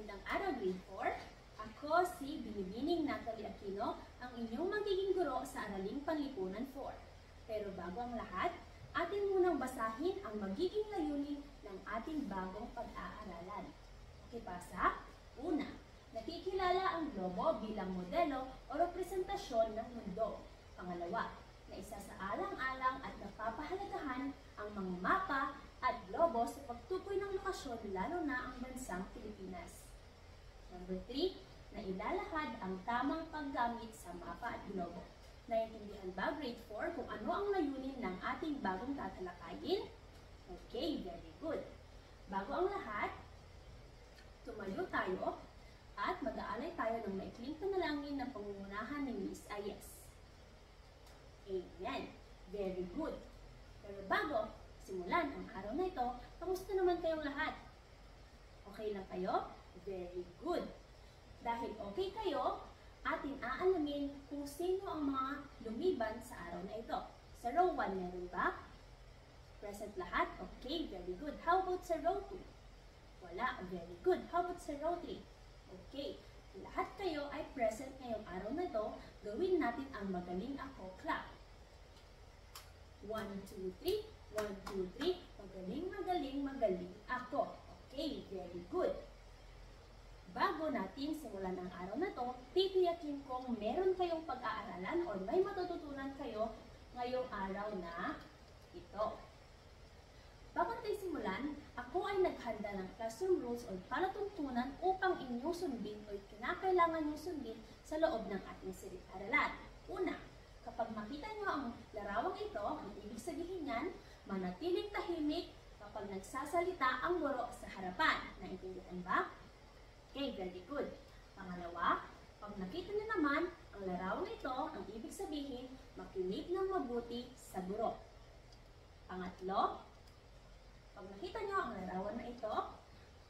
Magandang araw, grade 4. Ako si Binibining Natalie Aquino, ang inyong magiging guro sa Araling Panlipunan 4. Pero bago ang lahat, atin munang basahin ang magiging layunin ng ating bagong pag-aaralan. Pakibasa, una, nakikilala ang globo bilang modelo o representasyon ng mundo. Pangalawa, na isasaalang-alang at napapahalagahan ang mga mapa at globo sa pagtukoy ng lokasyon lalo na ang bansang Pilipinas. Number 3, na ilalahad ang tamang paggamit sa mapa at globo. Naiintindihan ba, grade 4, kung ano ang layunin ng ating bagong tatalakayin? Okay, very good. Bago ang lahat, tumayo tayo at mag-aalay tayo ng maikling panalangin na pangungunahan ni Miss Ayes. Amen. Very good. Pero bago simulan ang araw na ito, kamusta naman kayong lahat? Okay lang kayo? Very good. Dahil okay kayo, atin aalamin kung sino ang mga lumiban sa araw na ito. Sa row 1 meron ba? Present lahat? Okay, very good. How about sa row 2? Wala, very good. How about sa row 3? Okay, lahat kayo ay present ngayong araw na ito. Gawin natin ang magaling ako clap. 1, 2, 3. 1, 2, 3. Magaling ako. Okay, very good. Bago natin simulan ang araw na to, titiyakin kong meron kayong pag-aaralan o may matututunan kayo ngayong araw na ito. Bago tayo simulan, ako ay naghanda ng classroom rules o palatuntunan upang inyong sundin o kinakailangan nyo sundin sa loob ng ating silid-aralan. Una, kapag makita nyo ang larawang ito, ang ibig sabihin yan, manatiling tahimik kapag nagsasalita ang guro sa harapan. Naintindihan ba? Okay, very good. Pangalawa, pag nakita nyo naman ang larawang ito, ang ibig sabihin, makinig ng mabuti sa guro. Pangatlo, pag nakita nyo ang larawan na ito,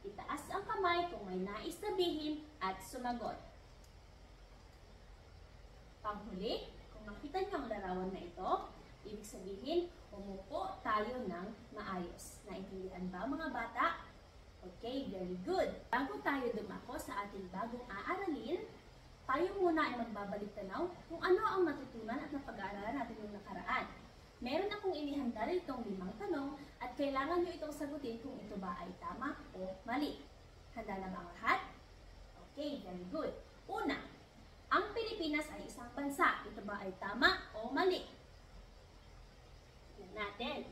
itaas ang kamay kung may nais sabihin at sumagot. Panghuli, kung nakita nyo ang larawan na ito, ibig sabihin, umupo tayo ng maayos. Naintindihan ba mga bata? Okay, very good. Bago tayo dumako sa ating bagong aaralin, tayo muna ay magbabalik tanaw kung ano ang natutunan at napag-aaralan natin yung nakaraan. Meron akong inihanda itong 5 tanong at kailangan nyo itong sagutin kung ito ba ay tama o mali. Handa na ba ang lahat? Okay, very good. Una, ang Pilipinas ay isang bansa. Ito ba ay tama o mali? Tignan natin.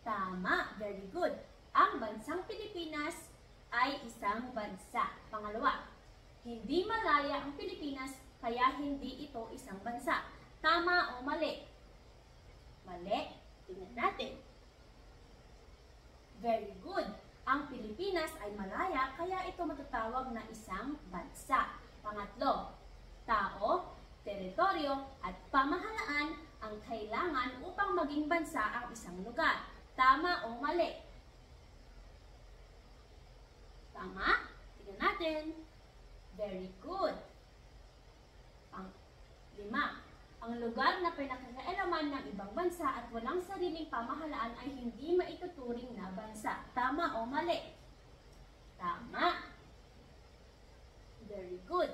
Tama, very good. Ang bansang Pilipinas ay isang bansa. Pangalawa, hindi malaya ang Pilipinas kaya hindi ito isang bansa. Tama o mali? Mali. Tingnan natin. Very good. Ang Pilipinas ay malaya kaya ito matatawag na isang bansa. Pangatlo, tao, teritoryo at pamahalaan ang kailangan upang maging bansa ang isang lugar. Tama o mali? Tama. Tingnan natin. Very good. Pang-5, ang lugar na pinakakaalaman ng ibang bansa at walang sariling pamahalaan ay hindi maituturing na bansa. Tama o mali? Tama. Very good.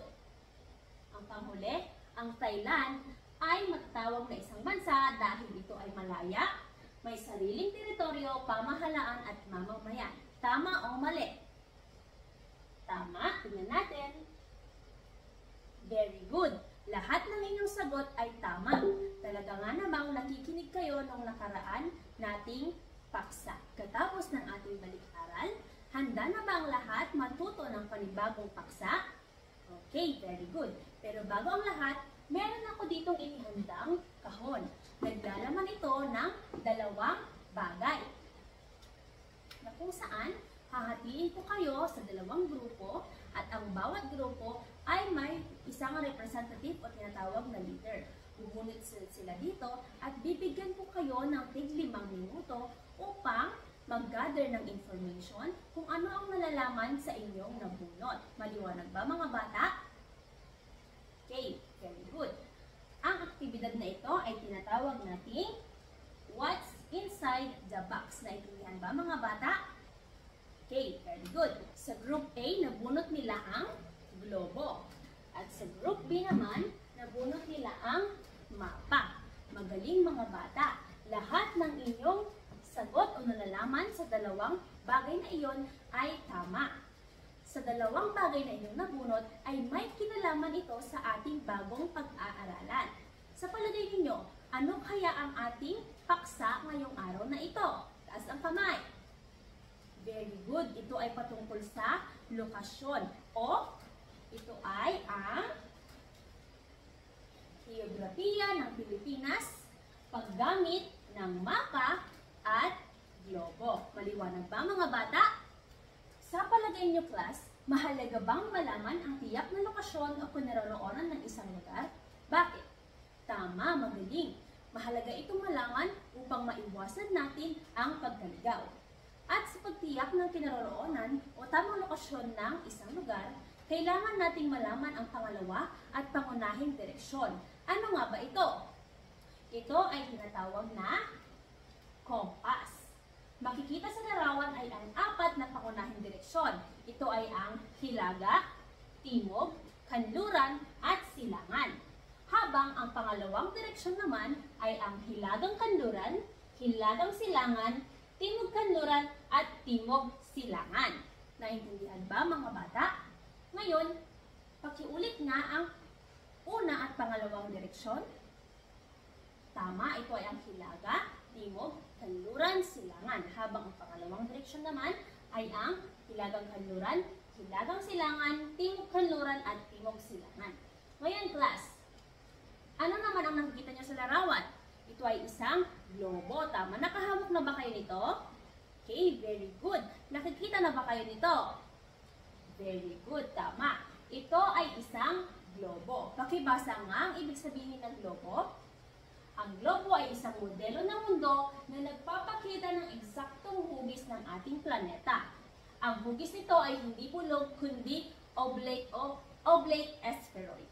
Ang panghuli, ang Thailand ay matatawag na isang bansa dahil ito ay malaya, may sariling teritoryo, pamahalaan at mamamayan. Tama o mali? Tama. Tingnan natin. Very good. Lahat ng inyong sagot ay tama. Talaga nga namang nakikinig kayo nung nakaraan nating paksa. Katapos ng ating balik-aral, handa na ba ang lahat matuto ng panibagong paksa? Okay, very good. Pero bago ang lahat, meron ako ditong inihandang kahon. Naglalaman ito ng 2 bagay. Na kung saan, hahatiin ko kayo sa 2 grupo at ang bawat grupo ay may isang representative o tinatawag na leader. Bubunot sila dito at bibigyan ko kayo ng tig 5 minuto upang mag-gather ng information kung ano ang nalalaman sa inyong nabunot. Maliwanag ba mga bata? Okay, very good. Ang aktibidad na ito ay tinatawag nating What's Inside the Box. Naintindihan ba mga bata? Okay, very good. Sa Group A, nabunot nila ang globo. At sa Group B naman, nabunot nila ang mapa. Magaling mga bata. Lahat ng inyong sagot o nalalaman sa dalawang bagay na iyon ay tama. Sa dalawang bagay na inyong nabunot ay may kinalaman ito sa ating bagong pag-aaralan. Sa palagay ninyo, ano kaya ang ating paksa ngayong araw na ito? Taas ang kamay. Very good. Ito ay patungkol sa lokasyon o ito ay ang geografiya ng Pilipinas, paggamit ng mapa at globo. Maliwanag ba mga bata? Sa palagay niyo class, mahalaga bang malaman ang tiyak na lokasyon o kinaroroonan ng isang lugar? Bakit? Tama, magaling. Mahalaga itong malaman upang maiwasan natin ang pagkaligaw. At sa pagtiyak ng kinaroroonan o tamang lokasyon ng isang lugar, kailangan nating malaman ang pangalawa at pangunahing direksyon. Ano nga ba ito? Ito ay tinatawag na compass. Makikita sa larawan ay ang apat na pangunahing direksyon. Ito ay ang hilaga, timog, kanluran, at silangan. Habang ang pangalawang direksyon naman ay ang hilagang kanluran, hilagang silangan, timog kanluran, at timog silangan. Naintindihan ba mga bata? Ngayon, pakiulit nga ang una at pangalawang direksyon. Tama, ito ay ang hilaga, timog, kanluran, silangan. Habang ang pangalawang direksyon naman ay ang hilagang kanluran, hilagang silangan, timog kanluran, at timog silangan. Ngayon class, ano naman ang nakikita nyo sa larawan? Ito ay isang globo. Tama, nakahawak na ba kayo nito? Okay, very good. Nakikita na ba kayo nito? Very good, tama. Ito ay isang globo. Pakibasa nga ang ibig sabihin ng globo. Ang globo ay isang modelo ng mundo na nagpapakita ng eksaktong hugis ng ating planeta. Ang hugis nito ay hindi bulog, kundi oblate o oblate spheroid.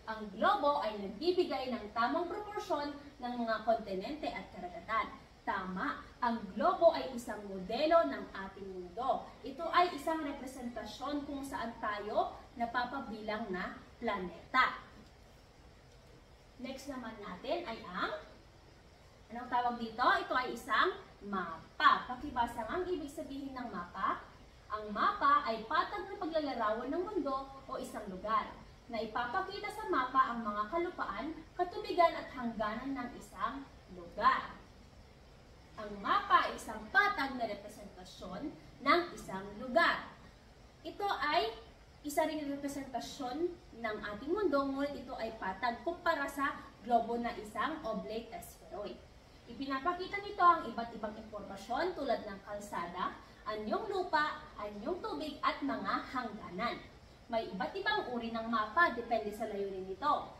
Ang globo ay nagbibigay ng tamang proporsyon ng mga kontinente at karagatan. Tama, ang globo ay isang modelo ng ating mundo. Ito ay isang representasyon kung saan tayo napapabilang na planeta. Next naman natin ay anong tawag dito? Ito ay isang mapa. Pakibasa nga ang ibig sabihin ng mapa. Ang mapa ay patag na paglalarawan ng mundo o isang lugar na ipapakita sa mapa ang mga kalupaan, katubigan at hangganan ng isang lugar. Ang mapa ay isang patag na representasyon ng isang lugar. Ito ay isa ring representasyon ng ating mundo, ngunit ito ay patag kumpara sa globo na isang oblate spheroid. Ipinapakita nito ang iba't ibang impormasyon tulad ng kalsada, anyong lupa, anyong tubig at mga hangganan. May iba't ibang uri ng mapa depende sa layunin nito,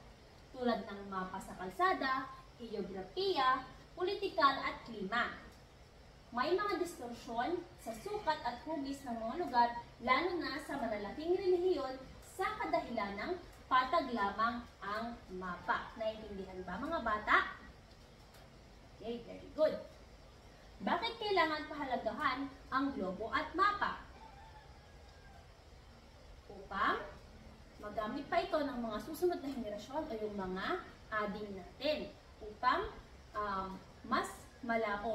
tulad ng mapa sa kalsada, geografiya, politikal at klima. May mga distorsyon sa sukat at hugis ng mga lugar, lalo na sa malalaking relihiyon sa kadahilan ng patag lamang ang mapa. Naiintindihan ba mga bata? Okay, very good. Bakit kailangan pahalagahan ang globo at mapa? Upang magamit pa ito ng mga susunod na henerasyon o yung mga ading natin. Upang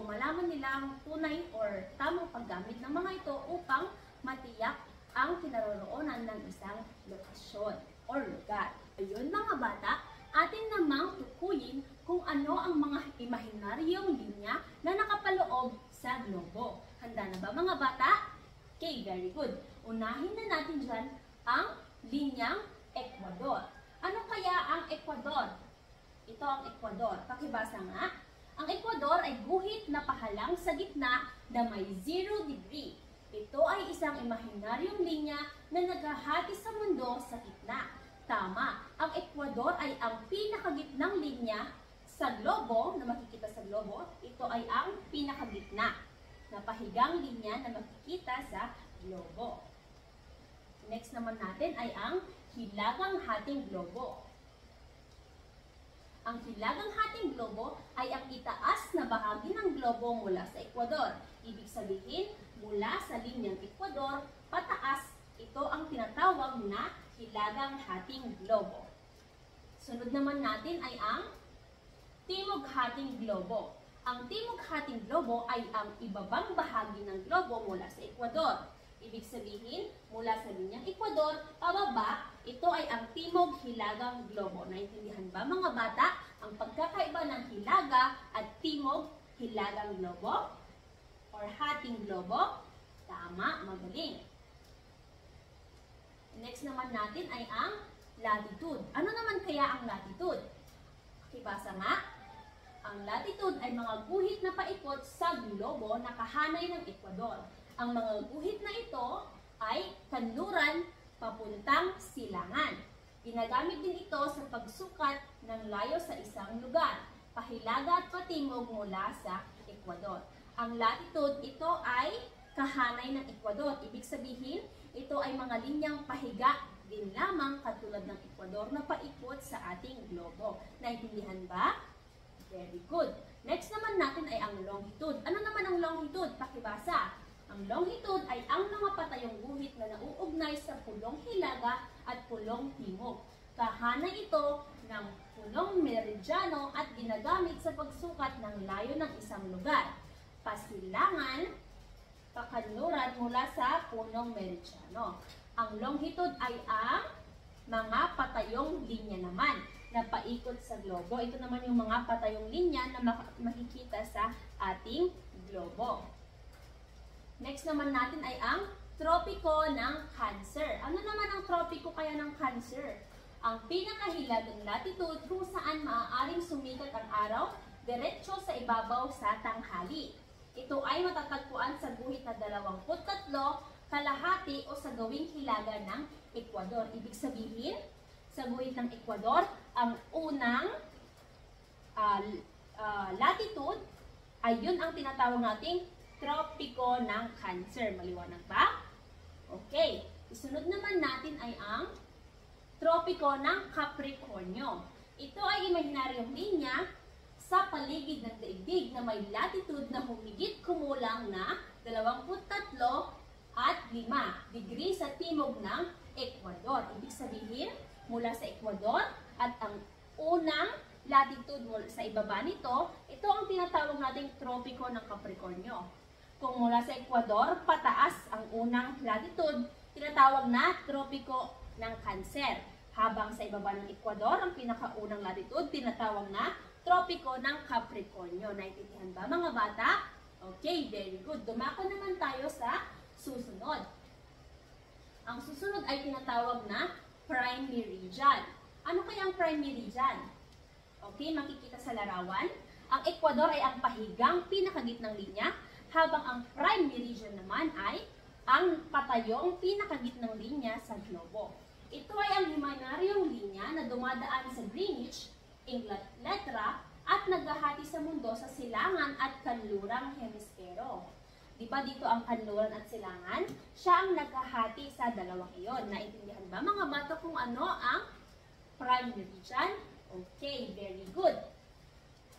malaman nila ang tunay or tamang paggamit ng mga ito upang matiyak ang kinaroroonan ng isang lokasyon or lugar. Ayun mga bata, atin namang tukuyin kung ano ang mga imahinaryong linya na nakapaloob sa globo. Handa na ba mga bata? Okay, very good. Unahin na natin dyan ang linyang Ecuador. Ano kaya ang Ecuador? Ito ang Ecuador. Pakibasa nga. Ang Ecuador ay guhit na pahalang sa gitna na may 0 degree. Ito ay isang imahinaryong linya na naghahati sa mundo sa gitna. Tama, ang Ecuador ay ang pinakagitnang linya sa globo, na makikita sa globo. Ito ay ang pinakagitna na pahigang linya na makikita sa globo. Next naman natin ay ang hilagang hating globo. Ang hilagang hating globo ay ang itaas na bahagi ng globo mula sa Ecuador. Ibig sabihin, mula sa linyang ekwador pataas, ito ang tinatawag na hilagang hating globo. Sunod naman natin ay ang timog hating globo. Ang timog hating globo ay ang ibabang bahagi ng globo mula sa ekwador. Ibig sabihin, mula sa linyang ekwador, pababa, ito ay ang timog hilagang globo. Naintindihan ba mga bata ang pagkakaiba ng hilaga at timog hilagang globo? Or hating globo? Tama, magaling. Next naman natin ay ang latitude. Ano naman kaya ang latitude? Pakibasa nga. Ang latitude ay mga guhit na paikot sa globo na kahanay ng ekwador. Ang mga guhit na ito ay kanluran papuntang silangan. Ginagamit din ito sa pagsukat ng layo sa isang lugar, pahilaga at patimog mula sa ekwador. Ang latitude, ito ay kahanay ng ekwador. Ibig sabihin, ito ay mga linyang pahiga din lamang katulad ng ekwador na paikot sa ating globo. Naintindihan ba? Very good. Next naman natin ay ang longitude. Ano naman ang longitude? Pakibasa. Ang longitude ay ang mga patayong guhit na nauugnay sa pulong hilaga at pulong timog. Kahanay ito ng pulong meridyano at ginagamit sa pagsukat ng layo ng isang lugar. Pasilangan, pakanluran mula sa punong meridyano. Ang longitude ay ang mga patayong linya naman na paikot sa globo. Ito naman yung mga patayong linya na makikita sa ating globo. Next naman natin ay ang tropiko ng Cancer. Ano naman ang tropiko kaya ng Cancer? Ang pinakahilagang latitude kung saan maaaring sumikat ang araw diretso sa ibabaw sa tanghali. Ito ay matatagpuan sa guhit na 23, kalahati o sa gawing hilaga ng ekwador. Ibig sabihin, sa guhit ng ekwador, ang unang latitude ay yun ang tinatawag nating tropiko ng Cancer. Maliwanag ba? Okay. Isunod naman natin ay ang tropiko ng Capricornio. Ito ay imaginaryong linya sa paligid ng daigdig na may latitude na humigit kumulang na 23 at 5 degree sa timog ng Ecuador. Ibig sabihin, mula sa Ecuador at ang unang latitude mula sa ibaba nito, ito ang tinatawag nating tropiko ng Capricornio. Kung mula sa Ecuador, pataas ang unang latitude, tinatawag na tropiko ng Cancer. Habang sa ibaba ng Ecuador, ang pinakaunang latitude, tinatawag na tropiko ng Capricornio. Naintindihan ba mga bata? Okay, very good. Dumako naman tayo sa susunod. Ang susunod ay tinatawag na prime meridian. Ano kaya ang prime meridian? Okay, makikita sa larawan. Ang Ecuador ay ang pahigang pinakagitnang linya, habang ang prime meridian naman ay ang patayong pinakagitnang linya sa globo. Ito ay ang imaginaryong linya na dumadaan sa Greenwich, Inglaterra, at naghahati sa mundo sa silangan at kanlurang hemispero. Diba dito ang kanluran at silangan? Siya ang naghahati sa dalawang iyon. Naintindihan ba mga bata kung ano ang prime meridian? Okay, very good.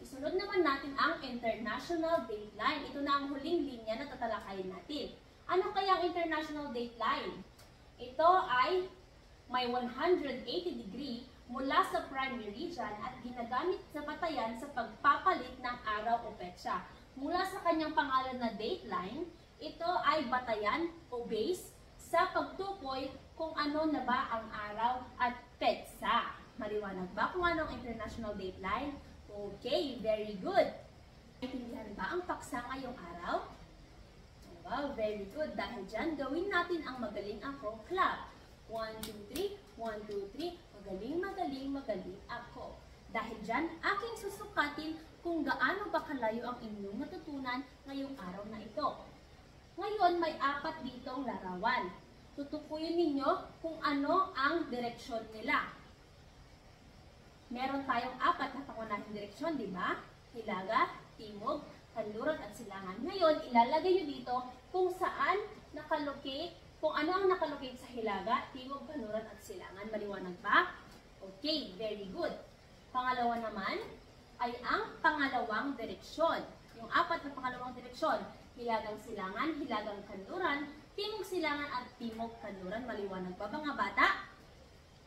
Isunod naman natin ang international dateline. Ito na ang huling linya na tatalakayin natin. Ano kaya ang international dateline? Ito ay may 180 degree mula sa prime meridian at ginagamit sa batayan sa pagpapalit ng araw o petsa. Mula sa kanyang pangalan na dateline, ito ay batayan o base sa pagtukoy kung ano na ba ang araw at petsa. Maliwanag ba kung ano ang international dateline? Okay, very good. Naintindihan ba ang paksa ngayong araw? Wow, very good. Dahil dyan, gawin natin ang Magaling Ako Club. 1, 2, 3, 1, 2, 3, magaling, magaling, magaling ako. Dahil dyan, aking susukatin kung gaano ba kalayo ang inyong natutunan ngayong araw na ito. Ngayon, may 4 ditong larawan. Tutukuyin ninyo kung ano ang direksyon nila. Meron tayong 4 na pangunahing direksyon, di ba? Hilaga, timog, kanluran at silangan. Ngayon, ilalagay nyo dito kung saan nakalocate, kung ano ang nakalocate sa hilaga, timog, kanluran at silangan. Maliwanag ba? Okay, very good. Pangalawa naman ay ang pangalawang direksyon. Yung 4 na pangalawang direksyon. Hilagang silangan, hilagang kanluran, timog silangan at timog kanluran. Maliwanag ba mga bata?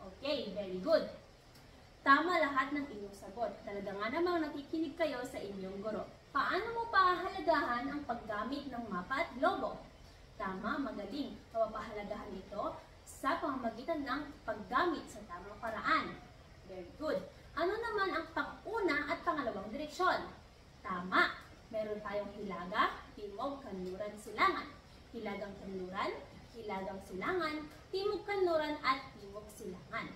Okay, very good. Tama lahat ng inyong sagot. Talaga nga namang nakikinig kayo sa inyong guro. Paano mo pahalagahan ang paggamit ng mapa at globo? Tama, magaling. Mapapahalagahan ito sa pamamagitan ng paggamit sa tamang paraan. Very good. Ano naman ang pang-una at pangalawang direksyon? Tama. Meron tayong hilaga, timog, kanluran, silangan. Hilagang kanluran, hilagang silangan, timog kanluran, at timog silangan.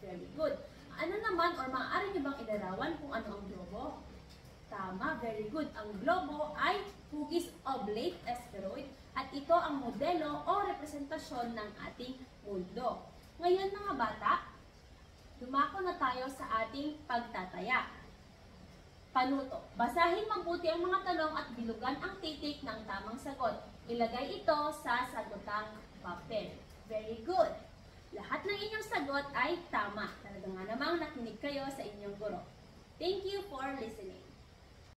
Very good. Ano naman or maaari niyo bang ilarawan kung ano ang globo? Tama, very good. Ang globo ay hugis oblate asteroid at ito ang modelo o representasyon ng ating mundo. Ngayon mga bata, dumako na tayo sa ating pagtataya. Panuto. Basahin mabuti ang mga tanong at bilugan ang titik ng tamang sagot. Ilagay ito sa sagotang papel. Very good. Lahat ng inyong sagot ay tama. Talaga nga namang nakinig kayo sa inyong guro. Thank you for listening.